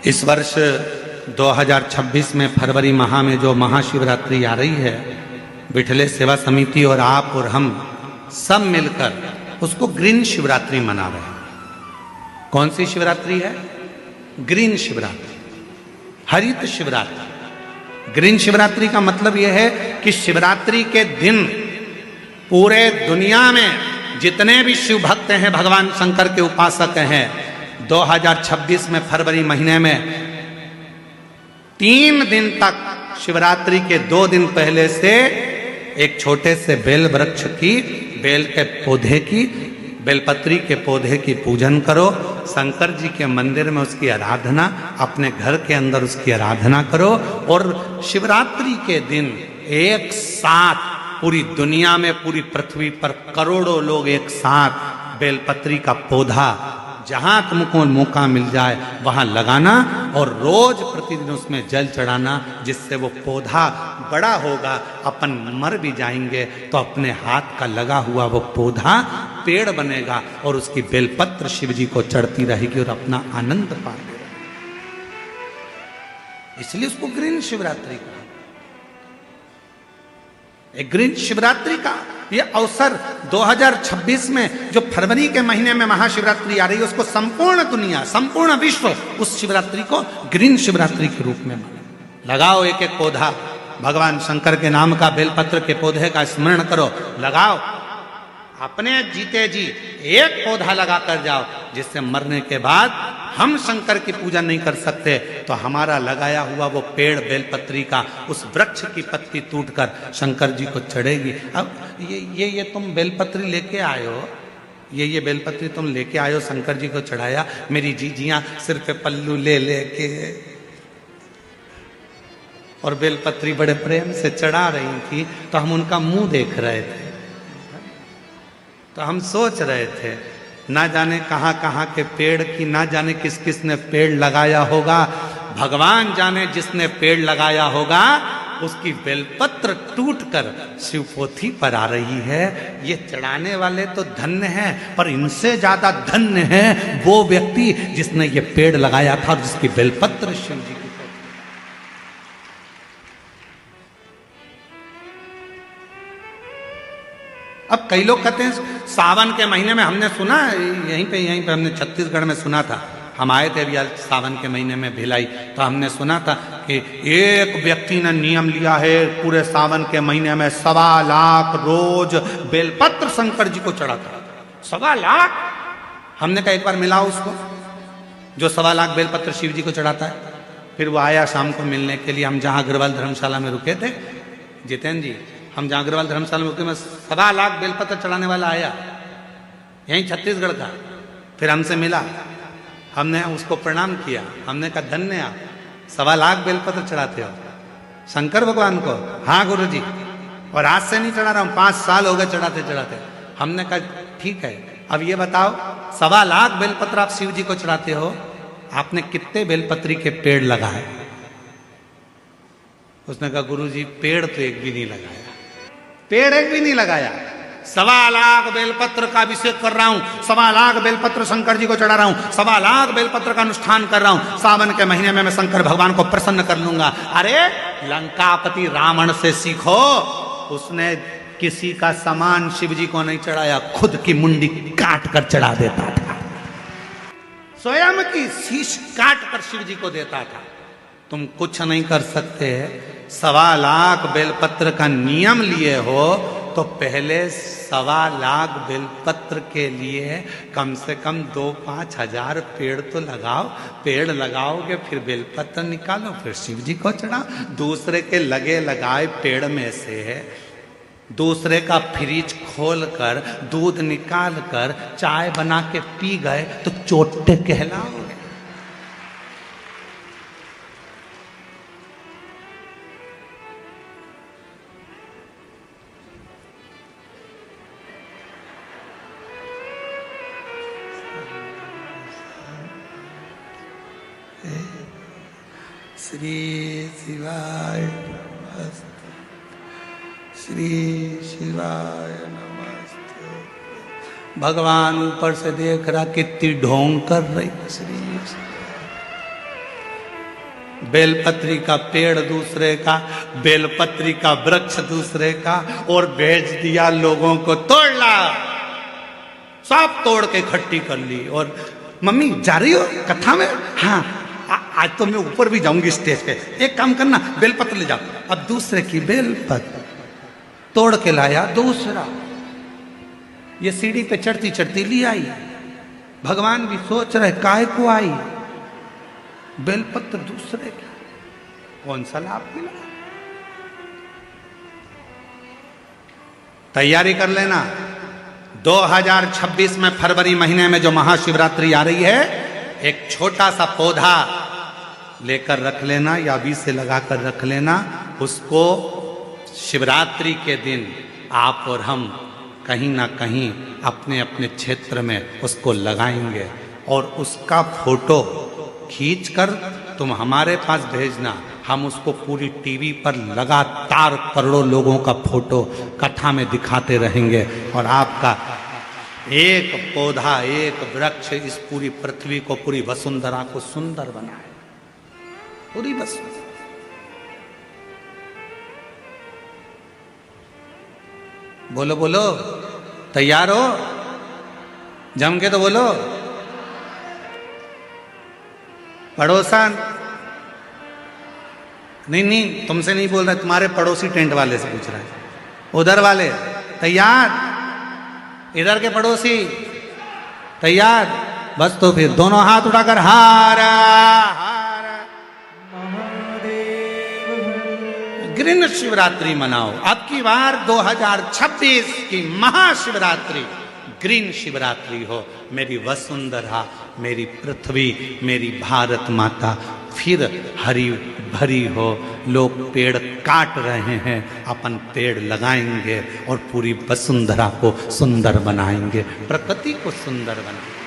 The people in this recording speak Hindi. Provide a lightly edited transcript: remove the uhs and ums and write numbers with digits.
इस वर्ष 2026 में फरवरी माह में जो महाशिवरात्रि आ रही है, विठले सेवा समिति और आप और हम सब मिलकर उसको ग्रीन शिवरात्रि मना रहे हैं। कौन सी शिवरात्रि है? ग्रीन शिवरात्रि, हरित शिवरात्रि। ग्रीन शिवरात्रि का मतलब यह है कि शिवरात्रि के दिन पूरे दुनिया में जितने भी शिव भक्त हैं, भगवान शंकर के उपासक हैं, 2026 में फरवरी महीने में 3 दिन तक शिवरात्रि के 2 दिन पहले से एक छोटे से बेल वृक्ष की, बेल के पौधे की, बेलपत्री के पौधे की पूजन करो। शंकर जी के मंदिर में उसकी आराधना, अपने घर के अंदर उसकी आराधना करो। और शिवरात्रि के दिन एक साथ पूरी दुनिया में, पूरी पृथ्वी पर करोड़ों लोग एक साथ बेलपत्री का पौधा जहां तुमको मौका मिल जाए वहां लगाना और रोज प्रतिदिन उसमें जल चढ़ाना, जिससे वो पौधा बड़ा होगा। अपन मर भी जाएंगे तो अपने हाथ का लगा हुआ वो पौधा पेड़ बनेगा और उसकी बेलपत्र शिव जी को चढ़ती रहेगी और अपना आनंद पाएंगे। इसलिए उसको ग्रीन शिवरात्रि कहा। ग्रीन शिवरात्रि का ये अवसर 2026 में जो फरवरी के महीने में महाशिवरात्रि आ रही है, उसको संपूर्ण दुनिया, संपूर्ण विश्व उस शिवरात्रि को ग्रीन शिवरात्रि के रूप में माने। लगाओ एक एक पौधा, भगवान शंकर के नाम का बेलपत्र के पौधे का स्मरण करो, लगाओ। अपने जीते जी एक पौधा लगा कर जाओ, जिससे मरने के बाद हम शंकर की पूजा नहीं कर सकते तो हमारा लगाया हुआ वो पेड़ बेलपत्री का, उस वृक्ष की पत्ती टूटकर शंकर जी को चढ़ेगी। अब ये तुम बेलपत्री लेके आए हो, ये बेलपत्री तुम लेके आए हो, शंकर जी को चढ़ाया। मेरी जीजियां सिर पे पल्लू ले लेके और बेलपत्री बड़े प्रेम से चढ़ा रही थी, तो हम उनका मुंह देख रहे थे। तो हम सोच रहे थे, ना जाने कहाँ कहाँ के पेड़ की, ना जाने किस किस ने पेड़ लगाया होगा। भगवान जाने जिसने पेड़ लगाया होगा उसकी बेलपत्र टूटकर शिवपोथी पर आ रही है। ये चढ़ाने वाले तो धन्य हैं, पर इनसे ज्यादा धन्य है वो व्यक्ति जिसने ये पेड़ लगाया था और जिसकी बेलपत्र शिव जी की। अब कई लोग कहते हैं सावन के महीने में, हमने सुना यहीं पे हमने छत्तीसगढ़ में सुना था, हम आए थे अभी सावन के महीने में भिलाई, तो हमने सुना था कि एक व्यक्ति ने नियम लिया है पूरे सावन के महीने में 1.25 लाख रोज बेलपत्र शंकर जी को चढ़ाता। 1.25 लाख। हमने कहा एक बार मिलाओ उसको जो 1.25 लाख बेलपत्र शिव जी को चढ़ाता है। फिर वो आया शाम को मिलने के लिए, हम जहाँ अग्रवाल धर्मशाला में रुके थे, जितेंद्र जी, हम जहाँ अग्रवाल धर्मशाला में रुके में 1.25 लाख बेलपत्र चढ़ाने वाला आया, यहीं छत्तीसगढ़ का। फिर हमसे मिला, हमने उसको प्रणाम किया, हमने कहा धन्य आप, 1.25 लाख बेलपत्र चढ़ाते हो शंकर भगवान को। हाँ गुरु जी, और आज से नहीं चढ़ा रहा हूँ, 5 साल हो गए चढ़ाते चढ़ाते। हमने कहा ठीक है, अब ये बताओ 1.25 लाख बेलपत्र आप शिव जी को चढ़ाते हो, आपने कितने बेलपत्री के पेड़ लगाए? उसने कहा गुरु जी पेड़ तो एक भी नहीं लगाया, पेड़ एक भी नहीं लगाया। 1.25 लाख बेलपत्र का अभिषेक कर रहा हूं, 1.25 लाख बेलपत्र शंकर जी को चढ़ा रहा हूं, 1.25 लाख बेलपत्र का अनुष्ठान कर रहा हूं। सावन के महीने में मैं शंकर भगवान को प्रसन्न कर लूंगा। अरे लंकापति रावण से सीखो, उसने किसी का सामान शिव जी को नहीं चढ़ाया, खुद की मुंडी काट कर चढ़ा देता था, स्वयं की शीश काट कर शिव जी को देता था। तुम कुछ नहीं कर सकते। 1.25 लाख बेलपत्र का नियम लिए हो तो पहले 1.25 लाख बेलपत्र के लिए कम से कम 2-5 हजार पेड़ तो लगाओ। पेड़ लगाओगे फिर बेलपत्र निकालो, फिर शिव जी को चढ़ाओ। दूसरे के लगे लगाए पेड़ में से दूसरे का फ्रिज खोल कर दूध निकाल कर चाय बना के पी गए तो चोटे कहलाओगे। श्री शिवाय नमस्ते, श्री शिवाय नमस्ते। भगवान ऊपर से देख रहा कितनी ढोंग कर रही। श्री बेलपत्री का पेड़ दूसरे का, बेलपत्री का वृक्ष दूसरे का, और भेज दिया लोगों को, तोड़ ला। सब तोड़ के इकट्ठी कर ली। और मम्मी जा रही हो कथा में? हाँ, आज तो मैं ऊपर भी जाऊंगी स्टेज पे। एक काम करना, बेलपत्र ले जाओ। अब दूसरे की बेलपत्र तोड़ के लाया दूसरा। ये सीढ़ी पे चढ़ती चढ़ती ली आई। भगवान भी सोच रहे काय को आई, बेलपत्र दूसरे की, कौन सा लाभ मिला? तैयारी कर लेना, 2026 में फरवरी महीने में जो महाशिवरात्रि आ रही है, एक छोटा सा पौधा लेकर रख लेना या बीज से लगाकर रख लेना। उसको शिवरात्रि के दिन आप और हम कहीं ना कहीं अपने अपने क्षेत्र में उसको लगाएंगे, और उसका फोटो खींचकर तुम हमारे पास भेजना। हम उसको पूरी टीवी पर लगातार करोड़ों लोगों का फोटो कथा में दिखाते रहेंगे, और आपका एक पौधा, एक वृक्ष इस पूरी पृथ्वी को, पूरी वसुंधरा को सुंदर बनाए। पूरी वसुंधरा। बोलो बोलो, तैयार हो? जम के तो बोलो। पड़ोसन, नहीं तुमसे नहीं बोल रहा, तुम्हारे पड़ोसी टेंट वाले से पूछ रहा है। उधर वाले तैयार? इधर के पड़ोसी तैयार? बस तो फिर दोनों हाथ उठाकर हारा हारा ग्रीन शिवरात्रि मनाओ। अब की बार 2026 की महाशिवरात्रि ग्रीन शिवरात्रि हो। मेरी वसुंधरा, मेरी पृथ्वी, मेरी भारत माता फिर हरी भरी हो। लोग पेड़ काट रहे हैं, अपन पेड़ लगाएंगे और पूरी वसुंधरा को सुंदर बनाएंगे, प्रकृति को सुंदर बनाएंगे।